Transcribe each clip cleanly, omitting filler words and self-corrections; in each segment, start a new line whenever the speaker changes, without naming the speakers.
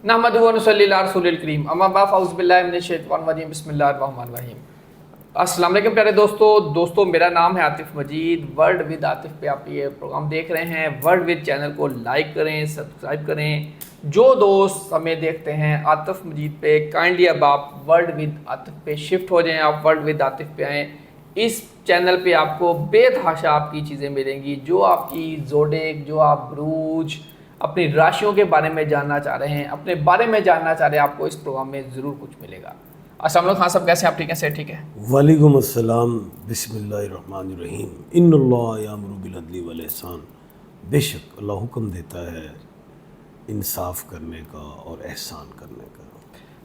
नहमदुहु व नसल्ली अला रसूलिल करीम अम्मा बाद फ़अऊज़ु बिल्लाहि मिनश शैतानिर रजीम बिस्मिल्लाहिर रहमानिर रहीम। अस्सलाम वालेकुम प्यारे दोस्तों, मेरा नाम है आतिफ़ मजीद। वर्ल्ड विद आतिफ़ पे आप ये प्रोग्राम देख रहे हैं। वर्ल्ड विद चैनल को लाइक करें, सब्सक्राइब करें। जो दोस्त हमें देखते हैं आतिफ़ मजीद पे, काइंडली अब आप वर्ल्ड विद आतिफ़ पे शिफ्ट हो जाएं, आप वर्ल्ड विद आतिफ़ पे आएँ। इस चैनल पे आपको बेतहाशा आपकी चीज़ें मिलेंगी, जो आपकी ज़ोडिएक, जो आप बुरूज, अपनी राशियों के बारे में जानना चाह रहे हैं, अपने बारे में जानना चाह रहे हैं, आपको इस प्रोग्राम में ज़रूर कुछ मिलेगा। अस्सलाम वालेकुम खान साहब, कैसे हैं आप? ठीक हैं? सेठ ठीक है?
वालेकुम अस्सलाम। बिस्मिल्लाहिर्रहमानिर्रहीम। इन्नल्लाह यामुरु बिल अदली वल इहसान। बेशक अल्लाह हुक्म देता है इंसाफ करने का और एहसान करने का।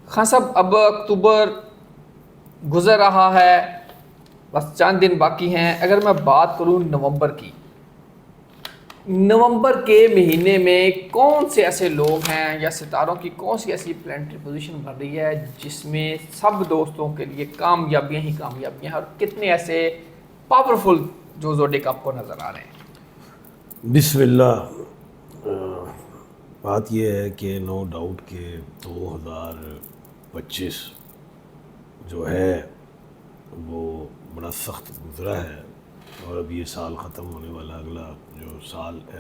खान साहब, अब अक्टूबर गुज़र रहा है, बस चंद दिन बाकी हैं। अगर मैं बात करूं नवंबर की, नवंबर के महीने में कौन से ऐसे लोग हैं या सितारों की कौन सी ऐसी प्लानिटरी पोजीशन बन रही है जिसमें सब दोस्तों के लिए कामयाबियां ही कामयाबियां हैं, और कितने ऐसे पावरफुल जो ज़ोडिएक आपको नज़र आ रहे हैं?
बिस्मिल्लाह। बात यह है कि नो डाउट कि 2025 जो है वो बड़ा सख्त गुज़रा है, और अब ये साल ख़त्म होने वाला अगला जो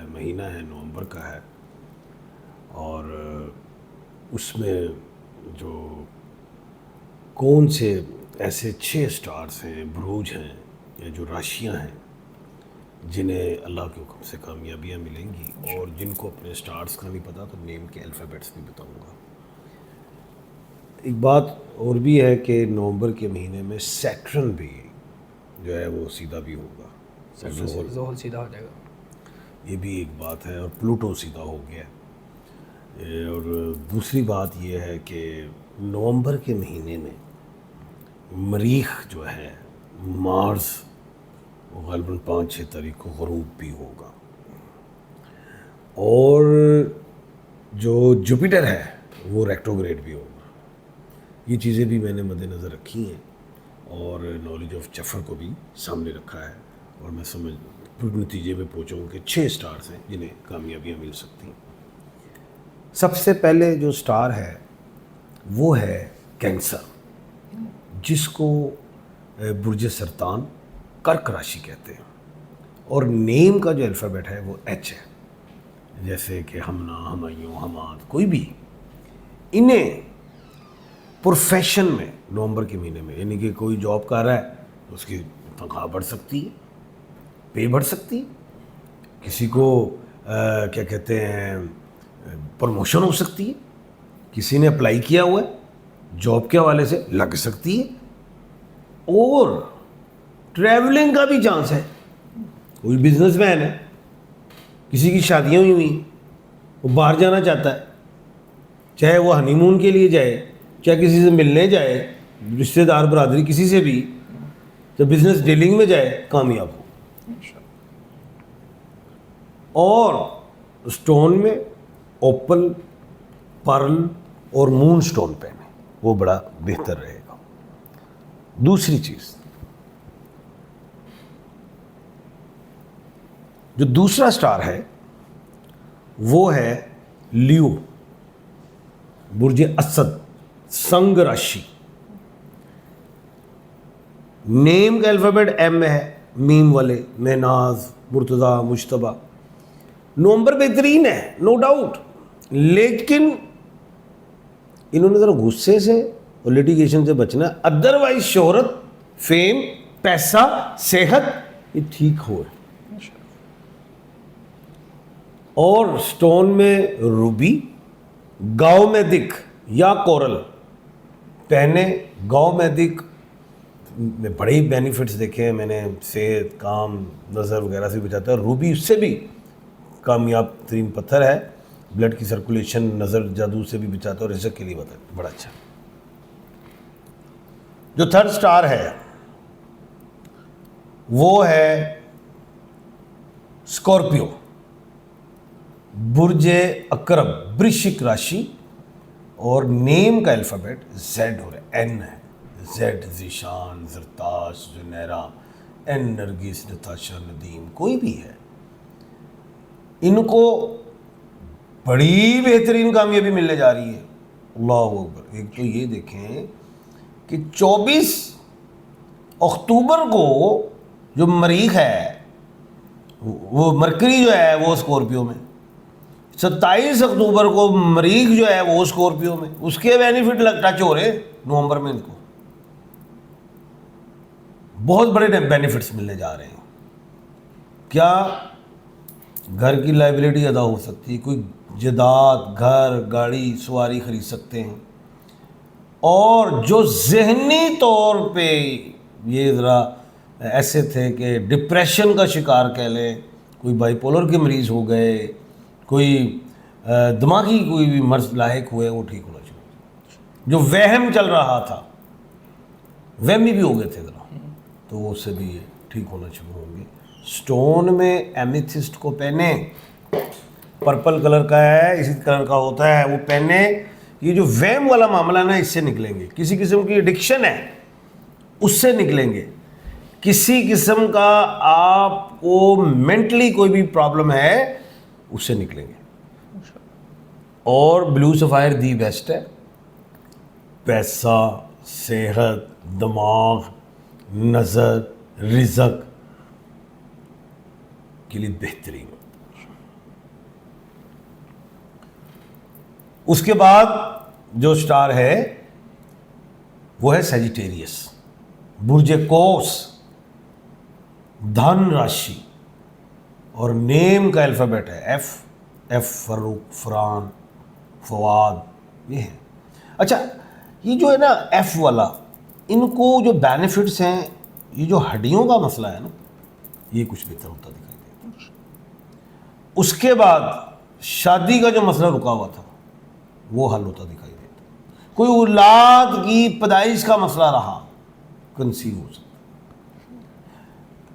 महीना है नवंबर का है, और उसमें जो कौन से ऐसे 6 स्टार्स हैं, बुरूज हैं या जो राशियां हैं जिन्हें अल्लाह के हुक्म से कामयाबियाँ मिलेंगी, और जिनको अपने स्टार्स का नहीं पता तो नेम के अल्फ़ाबेट्स भी बताऊंगा। एक बात और भी है कि नवंबर के महीने में सैटर्न भी जो है वो सीधा भी होगा,
ज़ोहल सीधा हो जाएगा।
ये भी एक बात है, और प्लूटो सीधा हो गया। और दूसरी बात ये है कि नवंबर के महीने में मरीख जो है, मार्स, वो ग़ालिबन 5-6 तारीख को ग़ुरूब भी होगा, और जो जुपिटर है वो रेट्रोग्रेड भी होगा। ये चीज़ें भी मैंने मद्देनज़र रखी हैं, और नॉलेज ऑफ चफ़र को भी सामने रखा है, और मैं समझ नतीजे में पहुँचा हूँ कि 6 स्टार्स हैं जिन्हें कामयाबियाँ मिल सकती हैं। सबसे पहले जो स्टार है वो है कैंसर, जिसको बुर्ज सरतान, कर्क राशि कहते हैं, और नेम का जो अल्फ़ाबेट है वो एच है, जैसे कि हमना, हमायूं, हमाद, कोई भी। इन्हें प्रोफेशन में नवंबर के महीने में, यानी कि कोई जॉब कर रहा है तो उसकी तनख्वाह बढ़ सकती है, पे बढ़ सकती है। किसी को क्या कहते हैं, प्रमोशन हो सकती है। किसी ने अप्लाई किया हुआ है, जॉब के हवाले से लग सकती है, और ट्रैवलिंग का भी चांस है। कोई बिजनेसमैन है, किसी की शादियाँ हुई, वो बाहर जाना चाहता है, चाहे वो हनीमून के लिए जाए, चाहे किसी से मिलने जाए, रिश्तेदार बरादरी किसी से भी, तो बिजनेस डीलिंग में जाए, कामयाब हो। और स्टोन में ओपल, पर्ल और मून स्टोन पहने, वो बड़ा बेहतर रहेगा। दूसरी चीज़, जो दूसरा स्टार है वो है लियो, बुर्ज असद, संग राशि। नेम का अल्फ़ाबेट एम है, मीम वाले, महनाज, मुर्तज़ा, मुश्तबा। नवंबर बेहतरीन है, नो डाउट, लेकिन इन्होंने ज़रा गुस्से से और लिटिगेशन से बचना है। अदरवाइज शोहरत, फेम, पैसा, सेहत ये ठीक हो। और स्टोन में रूबी, गाँव में दिख या कोरल पहने। गाँव में दिख में बड़े ही बेनिफिट्स देखे हैं मैंने, सेहत, काम, नज़र वगैरह से बचाता है। रूबी उससे भी कामयाब तरीन पत्थर है, ब्लड की सर्कुलेशन, नज़र जादू से भी बचाता है, और रिजक के लिए बड़ा अच्छा। जो थर्ड स्टार है वो है स्कॉर्पियो, बुर्ज अकरब, वृश्चिक राशि, और नेम का अल्फ़ाबेट जेड हो रहा है, एन है। जेड, ज़ीशान, ज़रताश, जुनैरा, एन, नरगिस, नताशा, नदीम, कोई भी है। इनको बड़ी बेहतरीन कामयाबी मिलने जा रही है। अल्लाह अकबर। एक तो ये देखें कि 24 अक्टूबर को जो मरीख है वो मरकरी जो है वो स्कॉर्पियो में, 27 अक्टूबर को मरीख जो है वो स्कॉर्पियो में, उसके बेनिफिट टच हो रहे नवंबर में। इनको बहुत बड़े बेनिफिट्स मिलने जा रहे हैं। क्या घर की लाइबिलिटी अदा हो सकती है, कोई जायदाद, घर, गाड़ी, सवारी खरीद सकते हैं। और जो जहनी तौर पे ये ज़रा ऐसे थे कि डिप्रेशन का शिकार कह लें, कोई बाइपोलर के मरीज़ हो गए, कोई दिमागी कोई भी मर्ज लायक हुए, वो ठीक होना चाहिए। जो वहम चल रहा था, वहमी भी हो गए थे ज़रा, तो वो उससे भी ठीक होना शुरू होंगे। स्टोन में एमेथिस्ट को पहने, पर्पल कलर का है, इसी कलर का होता है, वो पहने। ये जो वहम वाला मामला ना, इससे निकलेंगे। किसी किस्म की एडिक्शन है उससे निकलेंगे। किसी किस्म का आपको मेंटली कोई भी प्रॉब्लम है उससे निकलेंगे। और ब्लू सफ़ायर दी बेस्ट है। पैसा, सेहत, दिमाग, नज़र, रिज़क के लिए बेहतरीन। उसके बाद जो स्टार है वो है सजिटेरियस, बुर्ज कौस, धन राशि, और नेम का अल्फ़ाबेट है एफ फरूक, फरान, फवाद, ये है। अच्छा, ये जो है ना एफ वाला, इनको जो बेनिफिट्स हैं, ये जो हड्डियों का मसला है ना, ये कुछ बेहतर होता दिखाई देता है। उसके बाद शादी का जो मसला रुका हुआ था वो हल होता दिखाई देता। कोई औलाद की पैदाइश का मसला रहा, कंसीव हो सकता।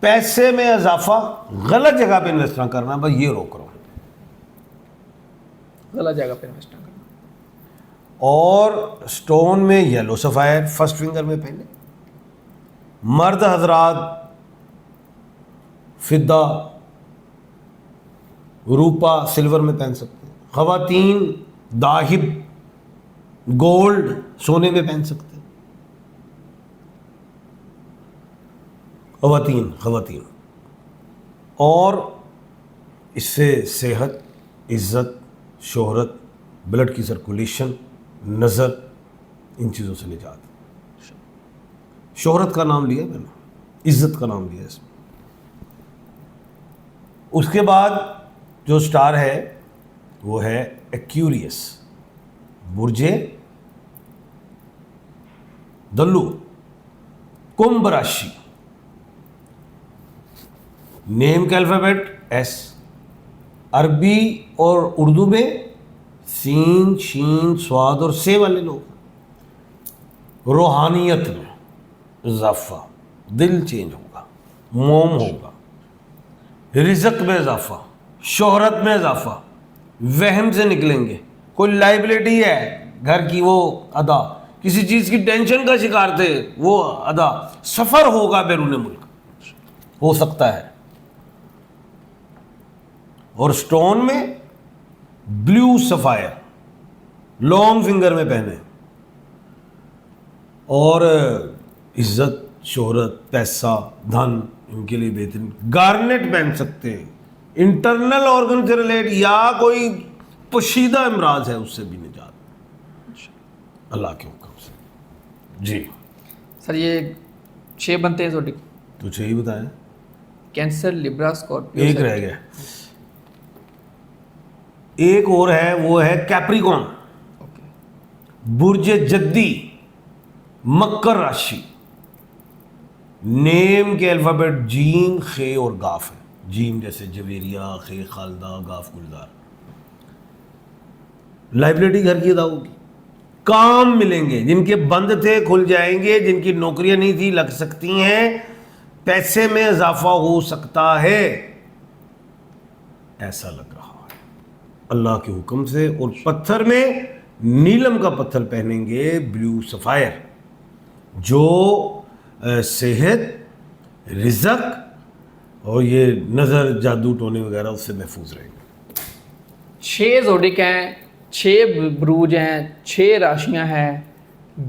पैसे में इजाफा, गलत जगह पे इन्वेस्ट ना करना, बस ये रोक रहा हूं,
गलत जगह पे इन्वेस्ट ना करना।
और स्टोन में येलो सफ़ायर फर्स्ट फिंगर में पहने। मर्द हजरात फिद्दा, रूपा, सिल्वर में पहन सकते हैं। ख़वातीन दाहिब, गोल्ड, सोने में पहन सकते हैं। ख़वातीन। और इससे सेहत, इज़्ज़त, शोहरत, ब्लड की सर्कुलेशन, नज़र, इन चीज़ों से निजात। शोहरत का नाम लिया मैंने, इज़्ज़त का नाम लिया इसमें। उसके बाद जो स्टार है वो है एक्यूरियस, बुर्जे दल्लू, कुंभ राशि। नेम का अल्फ़ाबेट एस, अरबी और उर्दू में सीन, शीन, स्वाद और से वाले लोग। रूहानियत में इजाफा, दिल चेंज होगा, मोम होगा, रिज़्क में इजाफा, शोहरत में इजाफा, वहम से निकलेंगे। कोई लाइबिलिटी है घर की, वो अदा, किसी चीज़ की टेंशन का शिकार थे, वो अदा, सफ़र होगा बैरून मुल्क, हो सकता है। और स्टोन में ब्लू सफ़ायर, लॉन्ग फिंगर में पहने। और इज़्ज़त, शोहरत, पैसा, धन, इनके लिए बेहतरीन। गार्नेट पहन सकते हैं, इंटरनल ऑर्गन से रिलेट या कोई पोशीदा इमराज है उससे भी निजात, अल्लाह के हुक्म से। जी
सर, ये 6 बनते हैं जोड़ी,
तो 6 ही बताएं।
कैंसर, लिब्रा, स्कॉर्पियो,
एक रह गया, एक और है, वो है कैप्रिकॉन, बुर्ज जद्दी, मकर राशि। नेम के अल्फ़ाबेट जीम, खे और गाफ है। जीम जैसे जवेरिया, खे खालदा, गाफ गुलजार। लाइबिलिटी घर की अदा होगी, काम मिलेंगे, जिनके बंद थे खुल जाएंगे, जिनकी नौकरियां नहीं थी लग सकती हैं, पैसे में इजाफा हो सकता है, ऐसा लग रहा है अल्लाह के हुक्म से। और पत्थर में नीलम का पत्थर पहनेंगे, ब्लू सफ़ायर, जो सेहत, रिज़क और ये नज़र, जादू टोने वगैरह उससे महफूज रहेंगे।
6 जोडिक हैं, 6 ब्रूज हैं, 6 राशियां हैं,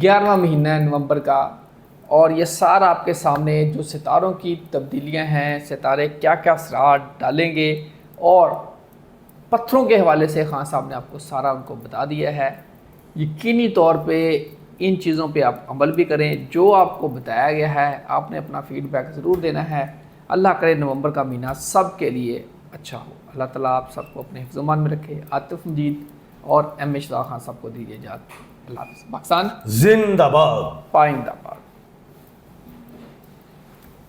11वां महीना है नवंबर का। और ये सारा आपके सामने जो सितारों की तब्दीलियां हैं, सितारे क्या क्या असरात डालेंगे, और पत्थरों के हवाले से खान साहब ने आपको सारा उनको बता दिया है। यकीनी तौर पे इन चीज़ों पे आप अमल भी करें, जो आपको बताया गया है आपने अपना फ़ीडबैक ज़रूर देना है। अल्लाह करे नवंबर का महीना सब के लिए अच्छा हो। अल्लाह ताला आप सबको अपने हिफ्ज़-ओ-मान में रखे। आतिफ मजीद और एम ए शाह खान साहब को दीजिए इजाज़त। अल्लाह हाफ़िज़। पाकिस्तान
जिंदाबाद।
पाइंदाबाद।